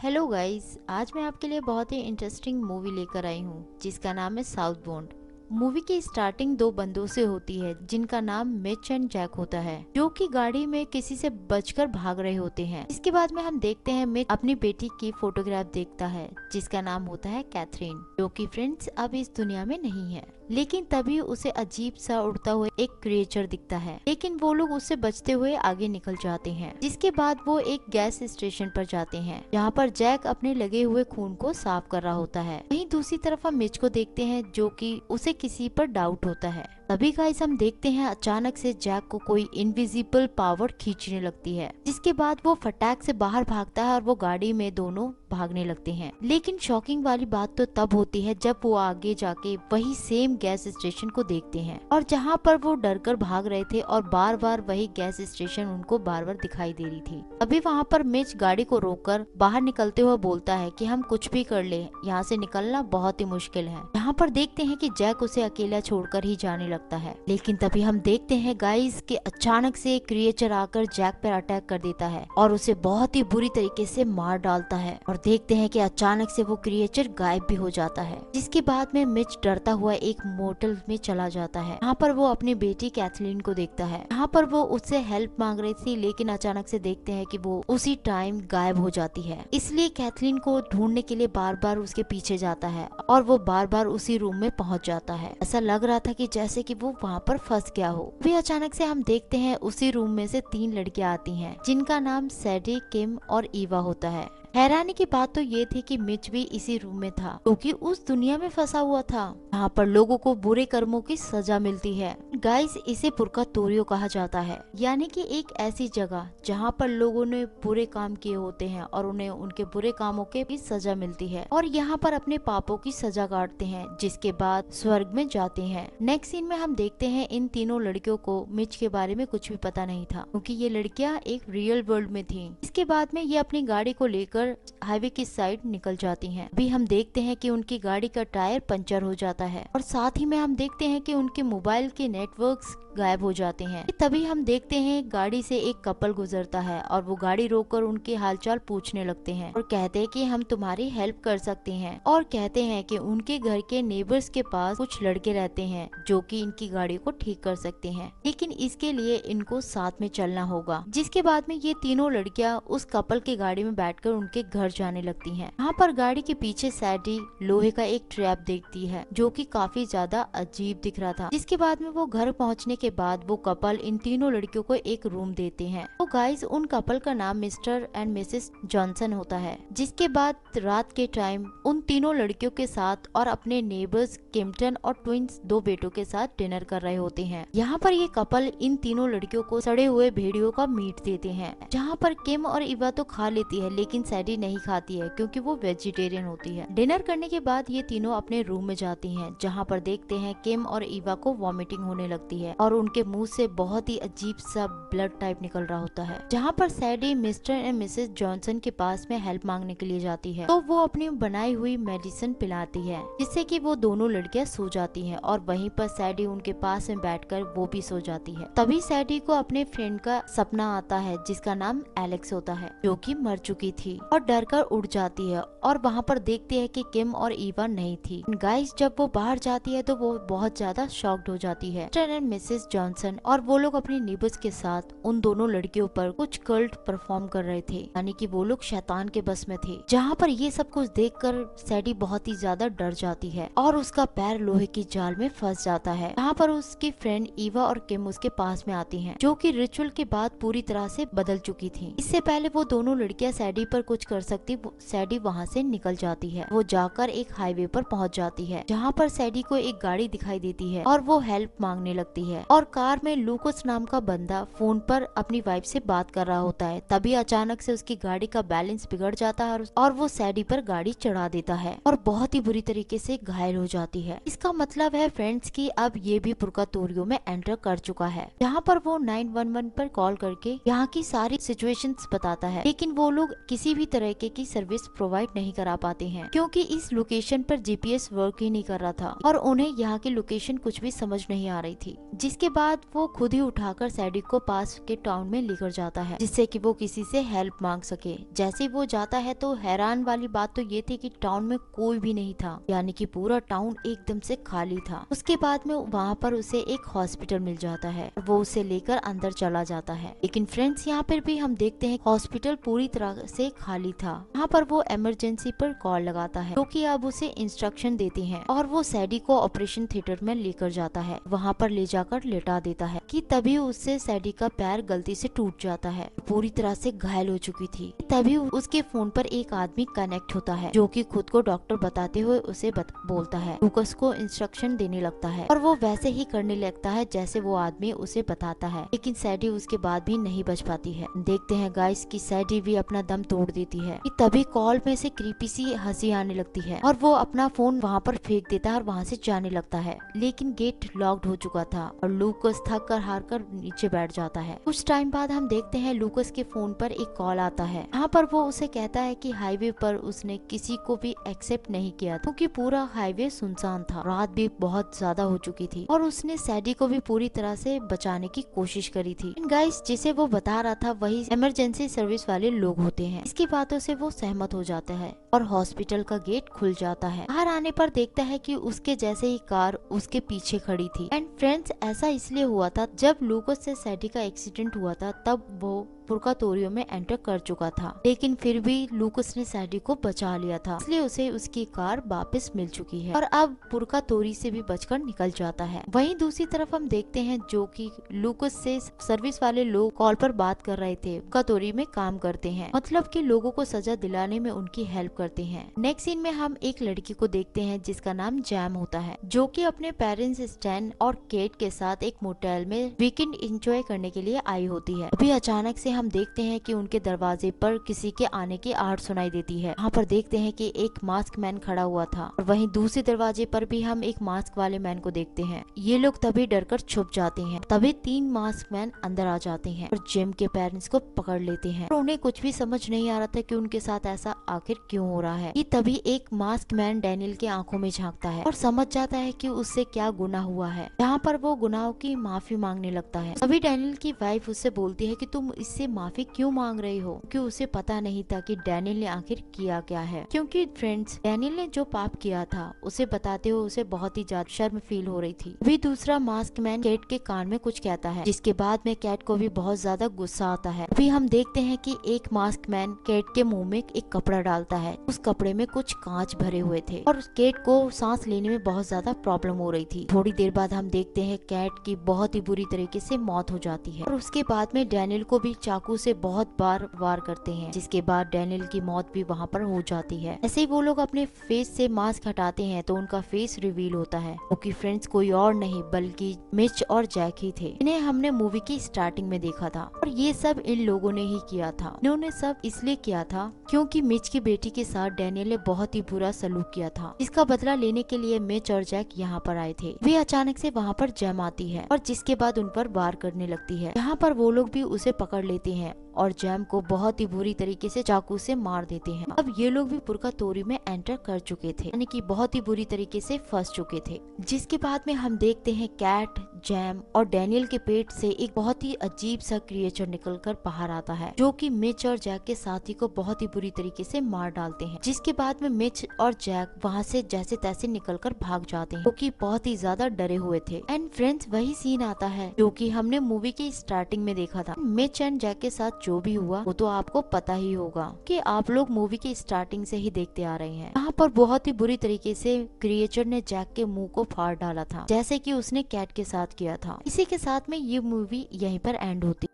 Hello guys, आज मैं आपके लिए बहुत ही इंटरेस्टिंग मूवी लेकर आई हूँ जिसका नाम है साउथ बॉन्ड। मूवी की स्टार्टिंग दो बंदों से होती है जिनका नाम मिच एंड जैक होता है, जो कि गाड़ी में किसी से बचकर भाग रहे होते हैं। इसके बाद में हम देखते हैं मिच अपनी बेटी की फोटोग्राफ देखता है जिसका नाम होता है कैथरीन, जो कि फ्रेंड्स अब इस दुनिया में नहीं है। लेकिन तभी उसे अजीब सा उड़ता हुआ एक क्रिएचर दिखता है, लेकिन वो लोग उससे बचते हुए आगे निकल जाते हैं। जिसके बाद वो एक गैस स्टेशन पर जाते हैं जहाँ पर जैक अपने लगे हुए खून को साफ कर रहा होता है। वहीं दूसरी तरफ हम मिच को देखते हैं जो कि उसे किसी पर डाउट होता है। तभी गाइस हम देखते हैं अचानक से जैक को कोई इनविजिबल पावर खींचने लगती है, जिसके बाद वो फटाक से बाहर भागता है और वो गाड़ी में दोनों भागने लगते हैं। लेकिन शॉकिंग वाली बात तो तब होती है जब वो आगे जाके वही सेम गैस स्टेशन को देखते हैं, और जहाँ पर वो डर कर भाग रहे थे और बार बार वही गैस स्टेशन उनको बार बार दिखाई दे रही थी। अभी वहाँ पर मिच गाड़ी को रोककर बाहर निकलते हुए बोलता है कि हम कुछ भी कर ले, यहाँ से निकलना बहुत ही मुश्किल है। यहाँ पर देखते हैं कि जैक उसे अकेला छोड़कर ही जाने लगता है। लेकिन तभी हम देखते हैं गाइस कि अचानक से एक क्रिएचर आकर जैक पर अटैक कर देता है और उसे बहुत ही बुरी तरीके से मार डालता है। और देखते हैं कि अचानक से वो क्रिएचर गायब भी हो जाता है। जिसके बाद में मिच डरता हुआ एक मोटल में चला जाता है। यहाँ पर वो अपनी बेटी कैथलीन को देखता है। यहाँ पर वो उससे हेल्प मांग रही थी, लेकिन अचानक से देखते हैं कि वो उसी टाइम गायब हो जाती है। इसलिए कैथलीन को ढूंढने के लिए बार बार उसके पीछे जाता है और वो बार बार उसी रूम में पहुंच जाता है। ऐसा लग रहा था कि जैसे कि वो वहाँ पर फंस गया हो। फिर अचानक से हम देखते हैं उसी रूम में से तीन लड़कियां आती हैं जिनका नाम सैडी, किम और ईवा होता है। हैरानी की बात तो ये थी कि मिच भी इसी रूम में था, क्योंकि उस दुनिया में फंसा हुआ था जहाँ पर लोगों को बुरे कर्मों की सजा मिलती है। गाइस, इसे पुरकातोरियो कहा जाता है, यानी कि एक ऐसी जगह जहाँ पर लोगों ने बुरे काम किए होते हैं और उन्हें उनके बुरे कामों के भी सजा मिलती है, और यहाँ पर अपने पापों की सजा काटते हैं, जिसके बाद स्वर्ग में जाते हैं। नेक्स्ट सीन में हम देखते हैं इन तीनों लड़कियों को मिच के बारे में कुछ भी पता नहीं था, क्योंकि ये लड़कियां एक रियल वर्ल्ड में थी। इसके बाद में ये अपनी गाड़ी को लेकर हाईवे की साइड निकल जाती हैं। अभी हम देखते हैं कि उनकी गाड़ी का टायर पंचर हो जाता है, और साथ ही में हम देखते हैं कि उनके मोबाइल के नेटवर्क्स गायब हो जाते हैं। तभी हम देखते हैं गाड़ी से एक कपल गुजरता है और वो गाड़ी रोककर उनके हालचाल पूछने लगते हैं और कहते हैं कि हम तुम्हारी हेल्प कर सकते हैं, और कहते हैं कि उनके घर के नेबर्स के पास कुछ लड़के रहते हैं जो कि इनकी गाड़ी को ठीक कर सकते हैं, लेकिन इसके लिए इनको साथ में चलना होगा। जिसके बाद में ये तीनों लड़कियां उस कपल के गाड़ी में बैठकर उनके घर जाने लगती हैं। यहाँ पर गाड़ी के पीछे सैडी लोहे का एक ट्रैप देखती है जो कि काफी ज्यादा अजीब दिख रहा था। जिसके बाद में वो घर पहुँचने के बाद वो कपल इन तीनों लड़कियों को एक रूम देते हैं। तो गाइस, उन कपल का नाम मिस्टर एंड मिसेस जॉनसन होता है। जिसके बाद रात के टाइम उन तीनों लड़कियों के साथ और अपने नेबर्स किम्पटन और ट्विंस दो बेटों के साथ डिनर कर रहे होते हैं। यहाँ पर ये कपल इन तीनों लड़कियों को सड़े हुए भेड़ियों का मीट देते हैं, जहाँ पर किम और इवा तो खा लेती है, लेकिन सैडी नहीं खाती है क्योंकि वो वेजिटेरियन होती है। डिनर करने के बाद ये तीनों अपने रूम में जाती हैं, जहाँ पर देखते हैं किम और इवा को वॉमिटिंग होने लगती है और उनके मुंह से बहुत ही अजीब सा ब्लड टाइप निकल रहा होता है। जहाँ पर सैडी मिस्टर एंड मिसेस जॉनसन के पास में हेल्प मांगने के लिए जाती है, तो वो अपनी बनाई हुई मेडिसिन पिलाती है, जिससे कि वो दोनों लड़कियां सो जाती हैं, और वहीं पर सैडी उनके पास में बैठकर वो भी सो जाती है। तभी सैडी को अपने फ्रेंड का सपना आता है जिसका नाम एलेक्स होता है, जो कि मर चुकी थी, और डर कर उड़ जाती है, और वहाँ पर देखते हैं कि किम और ईवा नहीं थी। गाइस, जब वो बाहर जाती है तो वो बहुत ज्यादा शॉक्ड हो जाती है। मिस्टर एंड मिसेस जॉनसन और वो लोग अपने नेबर्स के साथ उन दोनों लड़कियों पर कुछ कल्ट परफॉर्म कर रहे थे, यानी कि वो लोग शैतान के बस में थे। जहाँ पर ये सब कुछ देखकर सैडी बहुत ही ज्यादा डर जाती है और उसका पैर लोहे की जाल में फंस जाता है। यहाँ पर उसकी फ्रेंड ईवा और किम उसके पास में आती हैं, जो कि रिचुअल के बाद पूरी तरह से बदल चुकी थी। इससे पहले वो दोनों लड़कियां सैडी पर कुछ कर सकती, सैडी वहाँ से निकल जाती है। वो जाकर एक हाईवे पर पहुँच जाती है, जहाँ पर सैडी को एक गाड़ी दिखाई देती है और वो हेल्प मांगने लगती है, और कार में लूकोस नाम का बंदा फोन पर अपनी वाइफ से बात कर रहा होता है। तभी अचानक से उसकी गाड़ी का बैलेंस बिगड़ जाता है और वो सैडी पर गाड़ी चढ़ा देता है और बहुत ही बुरी तरीके से घायल हो जाती है। इसका मतलब है फ्रेंड्स कि अब ये भी पुरकातोरियो में एंटर कर चुका है। यहाँ पर वो 911 पर कॉल करके यहाँ की सारी सिचुएशंस बताता है, लेकिन वो लोग किसी भी तरह की सर्विस प्रोवाइड नहीं करा पाते हैं, क्योंकि इस लोकेशन पर जीपीएस वर्क ही नहीं कर रहा था और उन्हें यहाँ की लोकेशन कुछ भी समझ नहीं आ रही थी। इसके बाद वो खुद ही उठाकर सैडी को पास के टाउन में लेकर जाता है, जिससे कि वो किसी से हेल्प मांग सके। जैसे ही वो जाता है तो हैरान वाली बात तो ये थी कि टाउन में कोई भी नहीं था, यानी कि पूरा टाउन एकदम से खाली था। उसके बाद में वहाँ पर उसे एक हॉस्पिटल मिल जाता है, वो उसे लेकर अंदर चला जाता है। लेकिन फ्रेंड्स, यहाँ पर भी हम देखते हैं हॉस्पिटल पूरी तरह से खाली था। यहाँ पर वो इमरजेंसी पर कॉल लगाता है, जो कि अब उसे इंस्ट्रक्शन देती हैं और वो सैडी को ऑपरेशन थिएटर में लेकर जाता है। वहाँ पर ले जाकर लेटा देता है कि तभी उससे सैडी का पैर गलती से टूट जाता है, पूरी तरह से घायल हो चुकी थी। तभी उसके फोन पर एक आदमी कनेक्ट होता है, जो कि खुद को डॉक्टर बताते हुए उसे बोलता है, लूकस को इंस्ट्रक्शन देने लगता है और वो वैसे ही करने लगता है जैसे वो आदमी उसे बताता है। लेकिन सैडी उसके बाद भी नहीं बच पाती है। देखते हैं गाइस कि सैडी भी अपना दम तोड़ देती है कि तभी कॉल में से क्रीपी सी हंसी आने लगती है और वो अपना फोन वहाँ पर फेंक देता है और वहाँ से जाने लगता है। लेकिन गेट लॉक्ड हो चुका था और लूकस थक कर हार कर नीचे बैठ जाता है। कुछ टाइम बाद हम देखते हैं लूकस के फोन पर एक कॉल आता है। यहाँ पर वो उसे कहता है कि हाईवे पर उसने किसी को भी एक्सेप्ट नहीं किया क्योंकि पूरा हाईवे सुनसान था, रात भी बहुत ज्यादा हो चुकी थी और उसने सैडी को भी पूरी तरह से बचाने की कोशिश करी थी। गाइस, जिसे वो बता रहा था वही इमरजेंसी सर्विस वाले लोग होते हैं। इसकी बातों से वो सहमत हो जाता है और हॉस्पिटल का गेट खुल जाता है। बाहर आने पर देखता है कि उसके जैसे ही कार उसके पीछे खड़ी थी। एंड फ्रेंड्स, ऐसा इसलिए हुआ था जब लूकस से सैडी का एक्सीडेंट हुआ था तब वो पुर्गाटोरियो में एंटर कर चुका था, लेकिन फिर भी लूकस ने सैडी को बचा लिया था, इसलिए उसे उसकी कार वापस मिल चुकी है और अब पुर्गाटोरी से भी बचकर निकल जाता है। वहीं दूसरी तरफ हम देखते हैं जो कि लूकस से सर्विस वाले लोग कॉल पर बात कर रहे थे, पुर्गाटोरी में काम करते हैं, मतलब कि लोगों को सजा दिलाने में उनकी हेल्प करते हैं। नेक्स्ट सीन में हम एक लड़की को देखते हैं जिसका नाम जैम होता है, जो कि अपने पेरेंट्स स्टैन और केट के साथ एक मोटेल में वीकेंड एंजॉय करने के लिए आई होती है। अभी अचानक से हम देखते हैं कि उनके दरवाजे पर किसी के आने की आहट सुनाई देती है। यहाँ पर देखते हैं कि एक मास्क मैन खड़ा हुआ था और वहीं दूसरे दरवाजे पर भी हम एक मास्क वाले मैन को देखते हैं। ये लोग तभी डरकर छुप जाते हैं। तभी 3 मास्क मैन अंदर आ जाते हैं और जिम के पेरेंट्स को पकड़ लेते हैं और उन्हें कुछ भी समझ नहीं आ रहा था कि उनके साथ ऐसा आखिर क्यों हो रहा है। कि तभी एक मास्क मैन डैनियल के आंखों में झांकता है और समझ जाता है कि उससे क्या गुनाह हुआ है। यहाँ पर वो गुनाहों की माफी मांगने लगता है। तभी डैनियल की वाइफ उससे बोलती है कि तुम इससे माफी क्यों मांग रही हो, क्योंकि उसे पता नहीं था कि डैनियल ने आखिर किया क्या है। क्योंकि फ्रेंड्स, डैनियल ने जो पाप किया था उसे बताते हुए उसे बहुत ही ज्यादा शर्म फील हो रही थी। भी दूसरा मास्क मैन कैट के कान में कुछ कहता है, जिसके बाद में कैट को भी बहुत ज्यादा गुस्सा आता है। अभी हम देखते हैं कि एक मास्क मैन कैट के मुंह में एक कपड़ा डालता है। उस कपड़े में कुछ कांच भरे हुए थे और कैट को सांस लेने में बहुत ज्यादा प्रॉब्लम हो रही थी। थोड़ी देर बाद हम देखते हैं कैट की बहुत ही बुरी तरीके से मौत हो जाती है और उसके बाद में डैनियल को भी चाकू से बहुत बार वार करते हैं, जिसके बाद डैनियल की मौत भी वहाँ पर हो जाती है। ऐसे ही वो लोग अपने फेस से मास्क हटाते हैं तो उनका फेस रिवील होता है, क्योंकि फ्रेंड्स कोई और नहीं बल्कि मिच और जैक ही थे। इन्हें हमने मूवी की स्टार्टिंग में देखा था और ये सब इन लोगों ने ही किया था। इन्होंने सब इसलिए किया था क्योंकि मिच की बेटी के साथ डैनियल ने बहुत ही बुरा सलूक किया था, जिसका बदला लेने के लिए मिच और जैक यहाँ पर आए थे। वे अचानक से वहाँ पर जैम आती है और जिसके बाद उन पर वार करने लगती है। यहाँ पर वो लोग भी उसे पकड़ लेते हैं और जैम को बहुत ही बुरी तरीके से चाकू से मार देते हैं। अब ये लोग भी पुर्गाटोरी में एंटर कर चुके थे, यानी कि बहुत ही बुरी तरीके से फंस चुके थे। जिसके बाद में हम देखते हैं कैट, जैम और डैनियल के पेट से एक बहुत ही अजीब सा क्रिएचर निकलकर बाहर आता है, जो कि मिच और जैक के साथी को बहुत ही बुरी तरीके से मार डालते हैं। जिसके बाद में मिच और जैक वहाँ से जैसे तैसे निकलकर भाग जाते हैं, क्योंकि बहुत ही ज्यादा डरे हुए थे। एंड फ्रेंड्स, वही सीन आता है जो कि हमने मूवी की स्टार्टिंग में देखा था। मिच एंड जैक के साथ जो भी हुआ वो तो आपको पता ही होगा कि आप लोग मूवी की स्टार्टिंग से ही देखते आ रहे हैं। यहाँ पर बहुत ही बुरी तरीके से क्रिएचर ने जैक के मुंह को फाड़ डाला था, जैसे कि उसने कैट के साथ किया था। इसी के साथ में ये मूवी यहीं पर एंड होती।